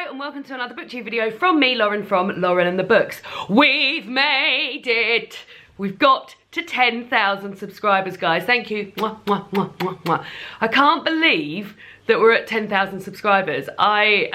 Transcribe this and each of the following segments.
Hello and welcome to another Booktube video from me, Lauren, from Lauren and the Books. We've made it! We've got to 10,000 subscribers, guys. Thank you. Mwah, mwah, mwah, mwah, mwah. I can't believe that we're at 10,000 subscribers. I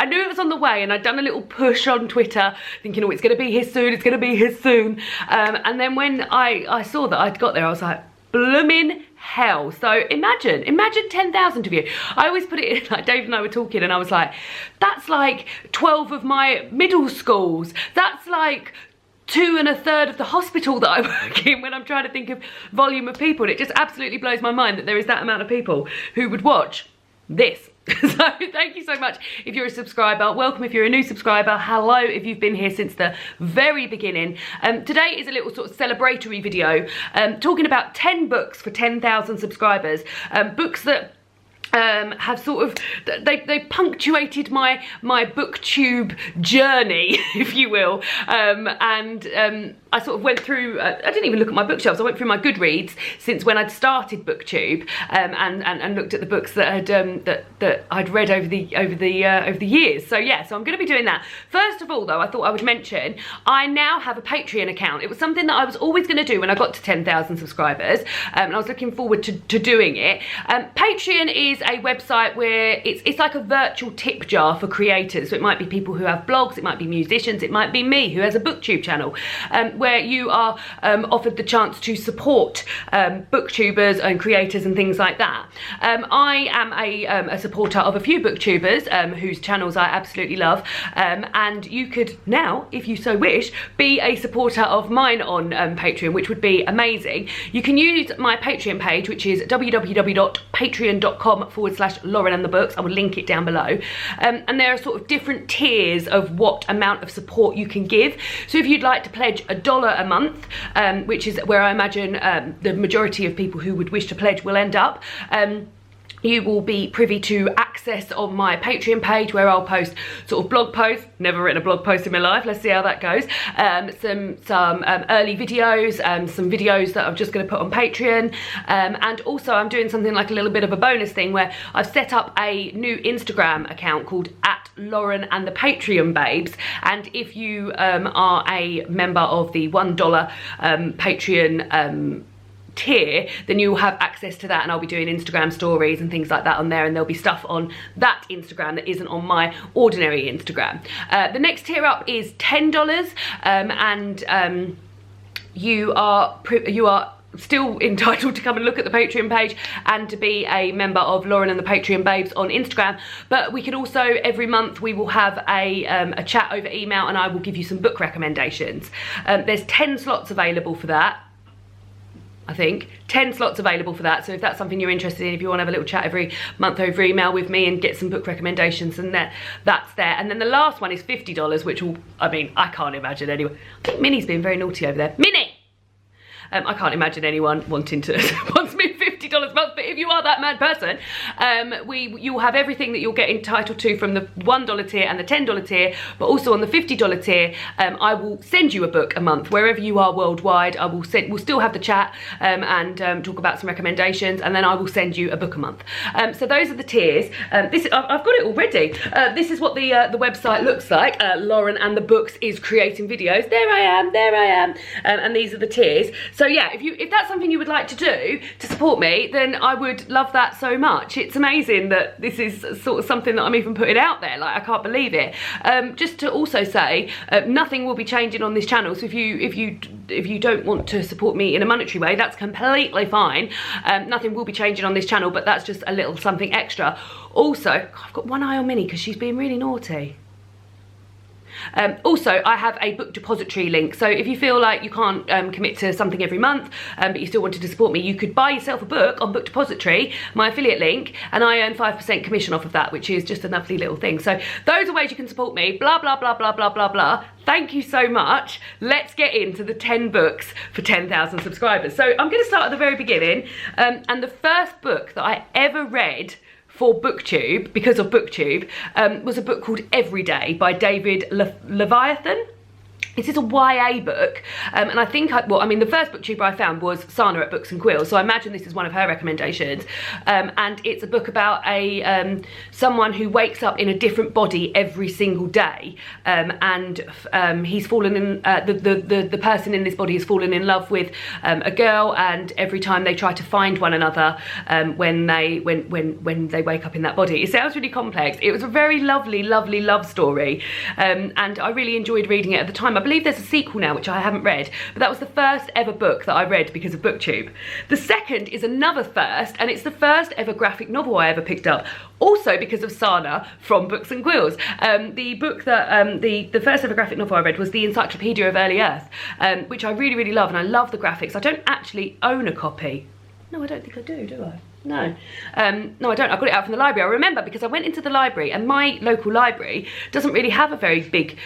knew it was on the way, and I'd done a little push on Twitter thinking, oh, it's gonna be here soon, it's gonna be here soon. And then when I saw that I'd got there, I was like, blooming hell. So imagine 10,000 of you. I always put it in, like Dave and I were talking, and I was like, that's like 12 of my middle schools. That's like 2 1/3 of the hospital that I work in when I'm trying to think of volume of people. And it just absolutely blows my mind that there is that amount of people who would watch this. So thank you so much if you're a subscriber. Welcome if you're a new subscriber. Hello if you've been here since the very beginning. Today is a little sort of celebratory video talking about 10 books for 10,000 subscribers. Books that have sort of, they punctuated my booktube journey, if you will, and I sort of went through, I didn't even look at my bookshelves, I went through my Goodreads since when I'd started Booktube, and looked at the books that I'd read over the years. So yeah, so I'm going to be doing that. First of all though, I thought I would mention, I now have a Patreon account. It was something that I was always going to do when I got to 10,000 subscribers, and I was looking forward to doing it. Patreon is a website where it's like a virtual tip jar for creators. So it might be people who have blogs, it might be musicians, it might be me who has a Booktube channel, where you are offered the chance to support booktubers and creators and things like that. I am a supporter of a few booktubers whose channels I absolutely love, and you could now, if you so wish, be a supporter of mine on Patreon, which would be amazing. You can use my Patreon page, which is www.patreon.com/Lauren and the Books. I will link it down below, and there are sort of different tiers of what amount of support you can give. So if you'd like to pledge $1 a month, which is where I imagine the majority of people who would wish to pledge will end up, you will be privy to access on my Patreon page, where I'll post sort of blog posts. Never written a blog post in my life. Let's see how that goes. Some early videos, some videos that I'm just going to put on Patreon, and also I'm doing something like a little bit of a bonus thing where I've set up a new Instagram account called @Lauren and the Patreon Babes, and if you are a member of the $1 Patreon tier, then you'll have access to that, and I'll be doing Instagram stories and things like that on there, and there'll be stuff on that Instagram that isn't on my ordinary Instagram. The next tier up is $10, and you are still entitled to come and look at the Patreon page and to be a member of Lauren and the Patreon Babes on Instagram. But we can also, every month we will have a chat over email, and I will give you some book recommendations. There's 10 slots available for that, I think. 10 slots available for that. So if that's something you're interested in, if you want to have a little chat every month over email with me and get some book recommendations, and that's there. And then the last one is $50, which will, I mean, I can't imagine anyone. I think Minnie's been very naughty over there. Minnie! I can't imagine anyone wanting to wants me $50 a month, but if you are that mad person, you'll have everything that you'll get entitled to from the $1 tier and the $10 tier, but also on the $50 tier, I will send you a book a month wherever you are worldwide. We'll still have the chat and talk about some recommendations, and then I will send you a book a month. So those are the tiers. I've got it already. This is what the website looks like. Lauren and the Books is creating videos. There I am, and these are the tiers. So yeah, if that's something you would like to do to support me, then I would love that so much. It's amazing that this is sort of something that I'm even putting out there. Like, I can't believe it. Just to also say, nothing will be changing on this channel. So if you don't want to support me in a monetary way, that's completely fine. Nothing will be changing on this channel, but that's just a little something extra. Also, I've got one eye on Minnie because she's being really naughty. Also, I have a book depository link, so if you feel like you can't commit to something every month, but you still wanted to support me, you could buy yourself a book on Book Depository, my affiliate link, and I earn 5% commission off of that, which is just a lovely little thing. So those are ways you can support me. Blah, blah, blah, blah, blah, blah, blah. Thank you so much. Let's get into the 10 books for 10,000 subscribers. So I'm going to start at the very beginning, and the first book that I ever read for Booktube, because of Booktube, was a book called Everyday by David Leviathan. This is a YA book, and I think, the first booktuber I found was Sana at Books and Quills, so I imagine this is one of her recommendations, and it's a book about someone who wakes up in a different body every single day, and he's fallen in, the person in this body has fallen in love with a girl, and every time they try to find one another when they wake up in that body. It sounds really complex. It was a very lovely love story, and I really enjoyed reading it at the time. I believe there's a sequel now, which I haven't read, but that was the first ever book that I read because of Booktube. The second is another first, and it's the first ever graphic novel I ever picked up, also because of Sana from Books and Quills. The book that, the first ever graphic novel I read was the Encyclopedia of Early Earth, which I really love, and I love the graphics. I don't actually own a copy. No, I don't think I do I? No, no, I don't. I got it out from the library. I remember because I went into the library, and my local library doesn't really have a very big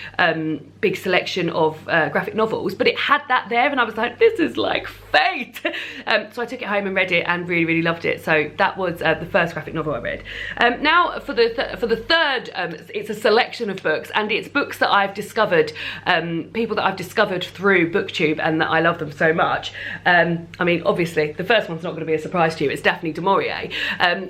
selection of graphic novels, but it had that there, and I was like, this is like fate. So I took it home and read it, and really loved it. So that was the first graphic novel I read. Now for the third, it's a selection of books, and it's books that I've discovered, people that I've discovered through Booktube, and that I love them so much. I mean, obviously, the first one's not going to be a surprise to you. It's Daphne du Maurier.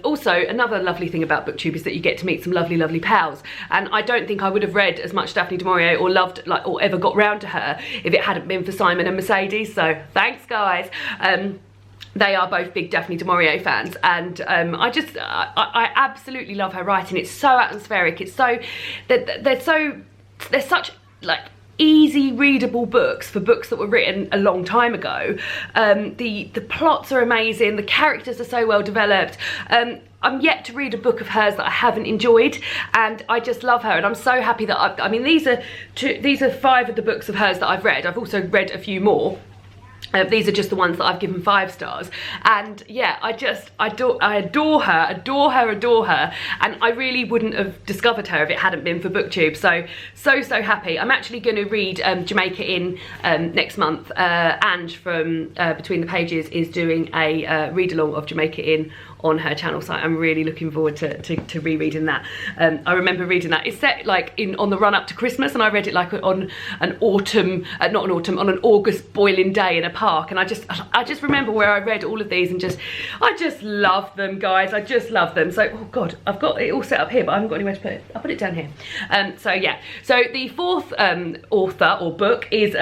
Also, another lovely thing about Booktube is that you get to meet some lovely pals, and I don't think I would have read as much Daphne du Maurier or loved, like, or ever got round to her if it hadn't been for Simon and Mercedes. So thanks, guys. They are both big Daphne du Maurier fans, and I absolutely love her writing. It's so atmospheric. It's so they're such like easy readable books for books that were written a long time ago. The plots are amazing, the characters are so well developed. I'm yet to read a book of hers that I haven't enjoyed, and I just love her, and I'm so happy that I mean, these are 5 of the books of hers that I've read. I've also read a few more. These are just the ones that I've given 5 stars, and yeah, I adore her, and I really wouldn't have discovered her if it hadn't been for Booktube. So happy. I'm actually going to read Jamaica Inn next month. Ange from Between the Pages is doing a read-along of Jamaica Inn on her channel, so I'm really looking forward to rereading that. I remember reading that. It's set like on the run up to Christmas, and I read it like on an autumn, on an August boiling day in a park, and I just remember where I read all of these, and I just love them, guys. I just love them. So, oh God, I've got it all set up here, but I haven't got anywhere to put it. I'll put it down here. So yeah, so the 4th author or book is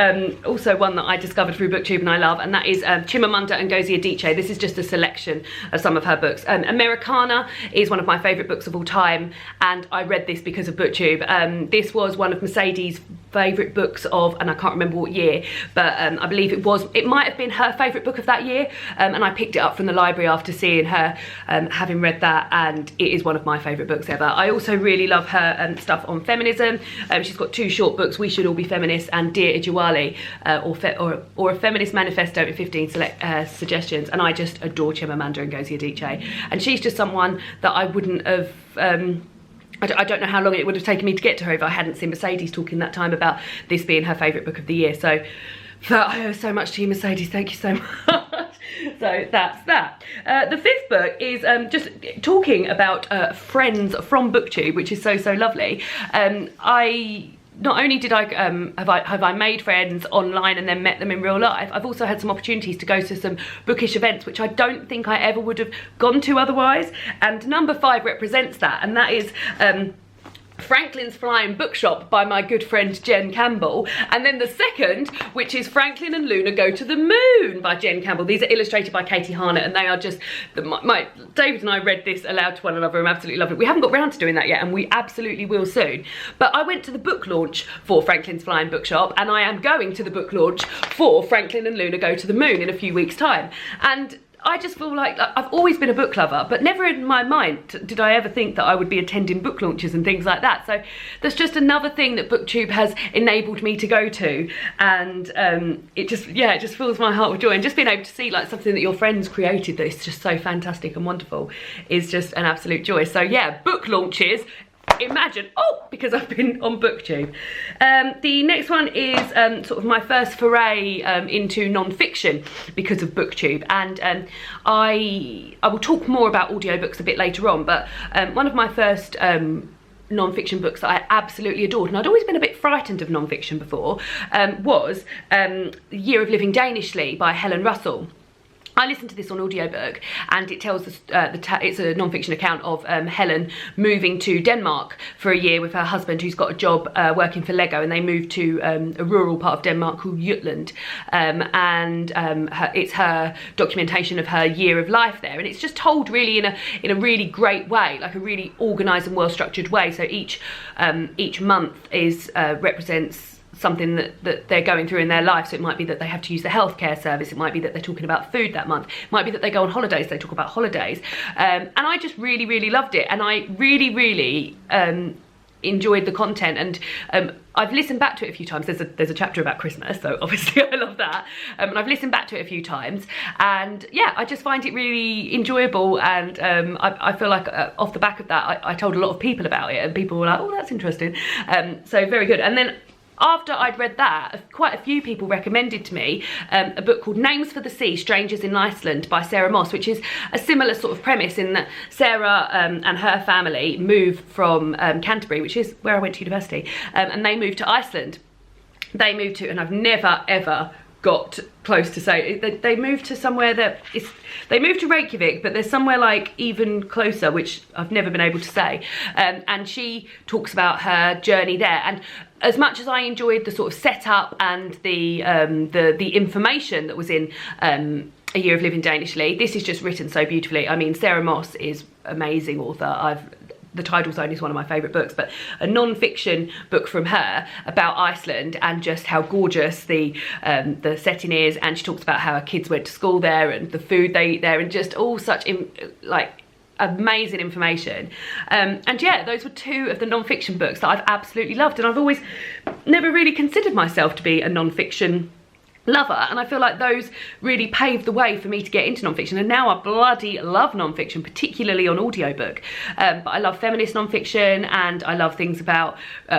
also one that I discovered through Booktube and I love, and that is Chimamanda Ngozi Adichie. This is just a selection of some of her books. Americanah is one of my favourite books of all time, and I read this because of Booktube. This was one of Mercedes' favourite books of, and I can't remember what year, but I believe it might have been her favourite book of that year, and I picked it up from the library after seeing her, having read that, and it is one of my favourite books ever. I also really love her stuff on feminism. She's got 2 short books, We Should All Be Feminists and Dear Ijeawele, or a Feminist Manifesto in 15 suggestions, and I just adore Chimamanda Ngozi Adichie, and she's just someone that I wouldn't have I don't know how long it would have taken me to get to her if I hadn't seen Mercedes talking that time about this being her favourite book of the year. So I owe so much to you, Mercedes. Thank you so much. So that's that. The 5th book is just talking about friends from Booktube, which is so lovely. Not only did have I made friends online and then met them in real life, I've also had some opportunities to go to some bookish events which I don't think I ever would have gone to otherwise, and number 5 represents that, and that is Franklin's Flying Bookshop by my good friend Jen Campbell, and then the 2nd, which is Franklin and Luna Go to the Moon by Jen Campbell. These are illustrated by Katie Harnett, and they are just, David and I read this aloud to one another and absolutely love it. We haven't got round to doing that yet, and we absolutely will soon. But I went to the book launch for Franklin's Flying Bookshop, and I am going to the book launch for Franklin and Luna Go to the Moon in a few weeks' time. And I just feel like I've always been a book lover, but never in my mind did I ever think that I would be attending book launches and things like that. So there's just another thing that Booktube has enabled me to go to, and it just fills my heart with joy. And just being able to see like something that your friends created that is just so fantastic and wonderful is just an absolute joy. So yeah, book launches. Imagine, because I've been on Booktube. The next one is sort of my first foray into non-fiction because of Booktube, and I will talk more about audiobooks a bit later on, but one of my first non-fiction books that I absolutely adored, and I'd always been a bit frightened of non-fiction before, was Year of Living Danishly by Helen Russell. I listened to this on audiobook, and it tells it's a non-fiction account of Helen moving to Denmark for a year with her husband, who's got a job working for Lego, and they moved to a rural part of Denmark called Jutland, it's her documentation of her year of life there, and it's just told really in a really great way, like a really organised and well-structured way. So each month is represents something that they're going through in their life. So it might be that they have to use the healthcare service, it might be that they're talking about food that month, it might be that they go on holidays, they talk about holidays, and I just really loved it, and I really enjoyed the content, and I've listened back to it a few times. There's a chapter about Christmas, so obviously I love that, and I've listened back to it a few times, and yeah, I just find it really enjoyable, and I feel like off the back of that I told a lot of people about it, and people were like, oh, that's interesting, so very good. And then after I'd read that, quite a few people recommended to me a book called Names for the Sea, Strangers in Iceland by Sarah Moss, which is a similar sort of premise in that Sarah and her family moved from Canterbury, which is where I went to university, and they moved to Iceland. They moved to, and I've never ever got close to say, they moved to somewhere that is, they moved to Reykjavik, but there's somewhere like even closer, which I've never been able to say, and she talks about her journey there. And as much as I enjoyed the sort of setup and the information that was in A Year of Living Danishly, this is just written so beautifully. I mean, Sarah Moss is amazing author. The Tidal Zone is one of my favourite books, but a non-fiction book from her about Iceland and just how gorgeous the setting is, and she talks about how her kids went to school there and the food they eat there, and just all such like amazing information. And yeah, those were two of the non-fiction books that I've absolutely loved, and I've always never really considered myself to be a non-fiction lover, and I feel like those really paved the way for me to get into non-fiction, and now I bloody love non-fiction, particularly on audiobook. But I love feminist non-fiction, and I love things about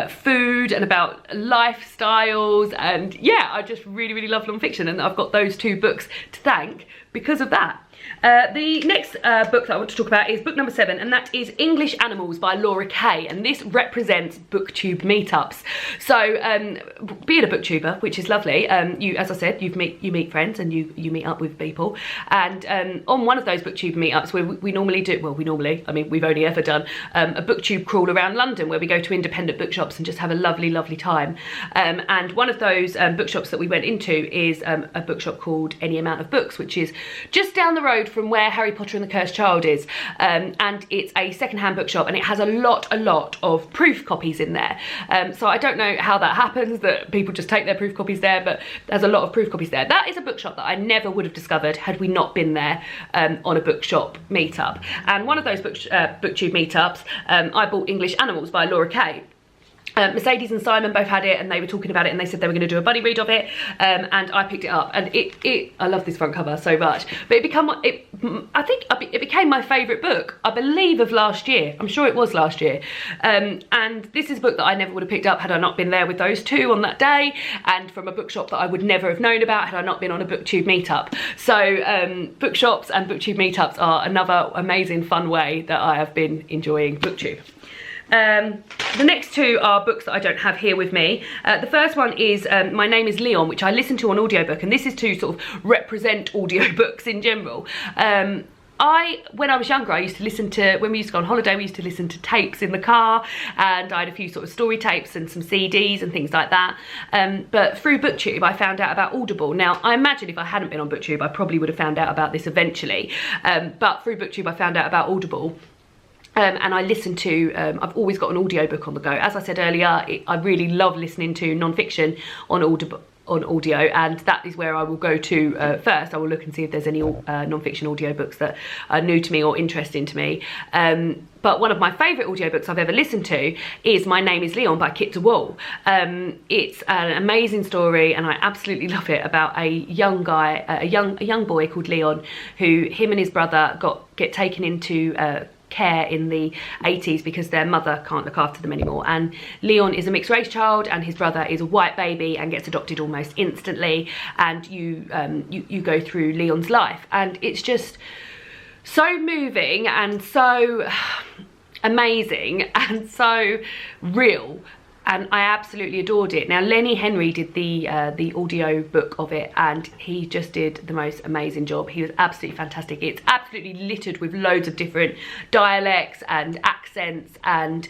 food and about lifestyles, and yeah, I just really love non-fiction, and I've got those two books to thank because of that. The next book that I want to talk about is book number 7, and that is English Animals by Laura Kay, and this represents Booktube meetups. So being a booktuber, which is lovely, you, as I said, you meet friends and you meet up with people, and on one of those Booktube meetups where we normally do, well, I mean, we've only ever done a Booktube crawl around London where we go to independent bookshops and just have a lovely time, and one of those bookshops that we went into is a bookshop called Any Amount of Books, which is just down the road from where Harry Potter and the Cursed Child is, and it's a second-hand bookshop, and it has a lot of proof copies in there. So I don't know how that happens, that people just take their proof copies there, but there's a lot of proof copies there. That is a bookshop that I never would have discovered had we not been there on a bookshop meetup. And one of those Booktube meetups, I bought English Animals by Laura Kay. Mercedes and Simon both had it, and they were talking about it, and they said they were going to do a buddy read of it, and I picked it up, and I love this front cover so much, but I think it became my favourite book, I believe, of last year. I'm sure it was last year, and this is a book that I never would have picked up had I not been there with those two on that day, and from a bookshop that I would never have known about had I not been on a Booktube meetup. So bookshops and Booktube meetups are another amazing fun way that I have been enjoying Booktube. The next two are books that I don't have here with me. The first one is My Name is Leon, which I listened to on audiobook, and this is to sort of represent audiobooks in general. When I was younger, I used to listen to, when we used to go on holiday, we used to listen to tapes in the car, and I had a few sort of story tapes and some CDs and things like that. But through Booktube, I found out about Audible. Now, I imagine if I hadn't been on Booktube, I probably would have found out about this eventually. But through Booktube, I found out about Audible. And I listen to, I've always got an audiobook on the go. As I said earlier, I really love listening to non-fiction on audio, and that is where I will go to first. I will look and see if there's any non-fiction audiobooks that are new to me or interesting to me. But one of my favourite audiobooks I've ever listened to is My Name is Leon by Ijeawele. It's an amazing story, and I absolutely love it, about a young guy, a young boy called Leon, who him and his brother get taken into care in the 80s because their mother can't look after them anymore, and Leon is a mixed race child, and his brother is a white baby and gets adopted almost instantly, and you go through Leon's life, and it's just so moving and so amazing and so real, and I absolutely adored it. Now Lenny Henry did the audio book of it, and he just did the most amazing job. He was absolutely fantastic. It's absolutely littered with loads of different dialects and accents and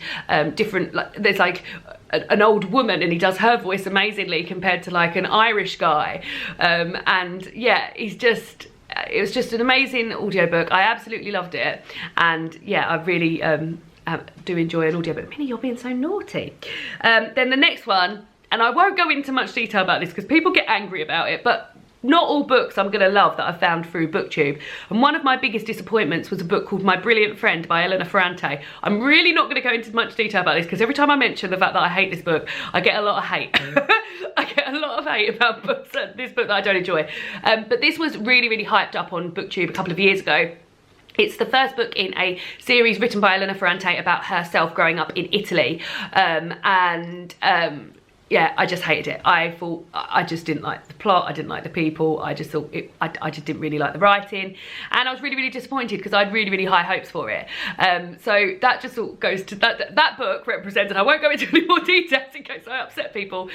different, like, there's like an old woman and he does her voice amazingly compared to like an Irish guy, and yeah, it was just an amazing audiobook. I absolutely loved it, and yeah, I really do enjoy an audiobook. Minnie, you're being so naughty. Then the next one, and I won't go into much detail about this because people get angry about it, but not all books I'm going to love that I found through Booktube. And one of my biggest disappointments was a book called My Brilliant Friend by Elena Ferrante. I'm really not going to go into much detail about this because every time I mention the fact that I hate this book, I get a lot of hate. I get a lot of hate about books, this book that I don't enjoy. But this was really, really hyped up on Booktube a couple of years ago. It's the first book in a series written by Elena Ferrante about herself growing up in Italy. Yeah, I just hated it. I thought, I just didn't like the plot, I didn't like the people, I just thought, I just didn't really like the writing, and I was really, really disappointed because I had really, really high hopes for it. So that just sort of goes to, that book represents, and I won't go into any more details in case I upset people,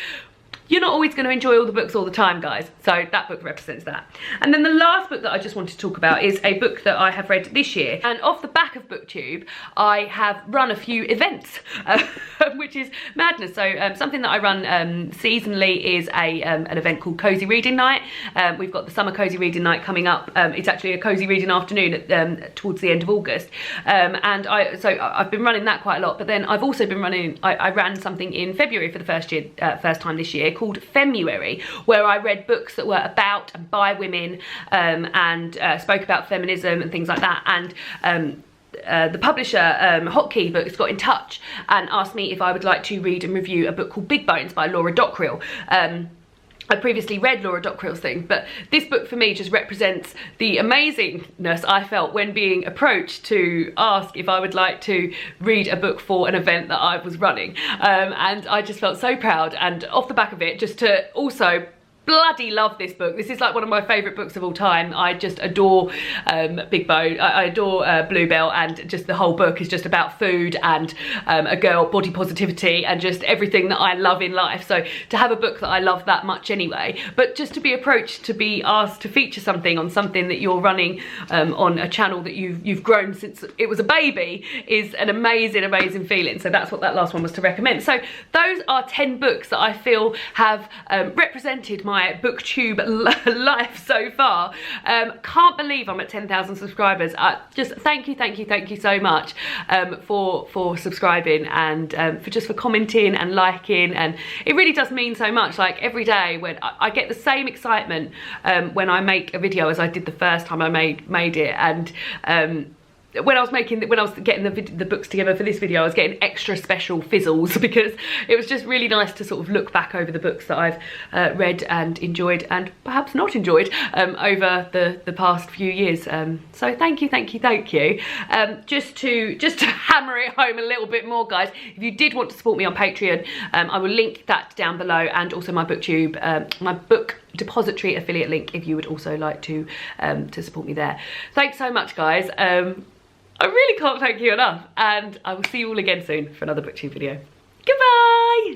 you're not always going to enjoy all the books all the time, guys. So that book represents that. And then the last book that I just wanted to talk about is a book that I have read this year. And off the back of Booktube, I have run a few events, which is madness. So something that I run seasonally is an event called Cozy Reading Night. We've got the Summer Cozy Reading Night coming up. It's actually a Cozy Reading afternoon towards the end of August. And so I've been running that quite a lot. But then I've also been running, I ran something in February for the first time this year, called Femuary, where I read books that were about and by women, and spoke about feminism and things like that. And the publisher, Hotkey Books, got in touch and asked me if I would like to read and review a book called Big Bones by Laura Dockrill. I previously read Laura Dockrill's thing, but this book for me just represents the amazingness I felt when being approached to ask if I would like to read a book for an event that I was running. And I just felt so proud, and off the back of it, just to also bloody love this book. This is like one of my favourite books of all time. I just adore Big Bone. I adore Bluebell, and just the whole book is just about food and a girl, body positivity, and just everything that I love in life. So to have a book that I love that much anyway, but just to be approached, to be asked to feature something on something that you're running on a channel that you've grown since it was a baby, is an amazing, amazing feeling. So that's what that last one was to recommend. So those are 10 books that I feel have represented my Booktube life so far. Can't believe I'm at 10,000 subscribers. Just thank you so much for subscribing, and for commenting and liking, and it really does mean so much. Like every day when I get the same excitement when I make a video as I did the first time I made it, and when I was getting the books together for this video, I was getting extra special fizzles because it was just really nice to sort of look back over the books that I've read and enjoyed, and perhaps not enjoyed, over the past few years. So thank you. Just to hammer it home a little bit more, guys, if you did want to support me on Patreon, I will link that down below, and also my Booktube, my book depository affiliate link, if you would also like to support me there. Thanks so much, guys. I really can't thank you enough, and I will see you all again soon for another Booktube video. Goodbye!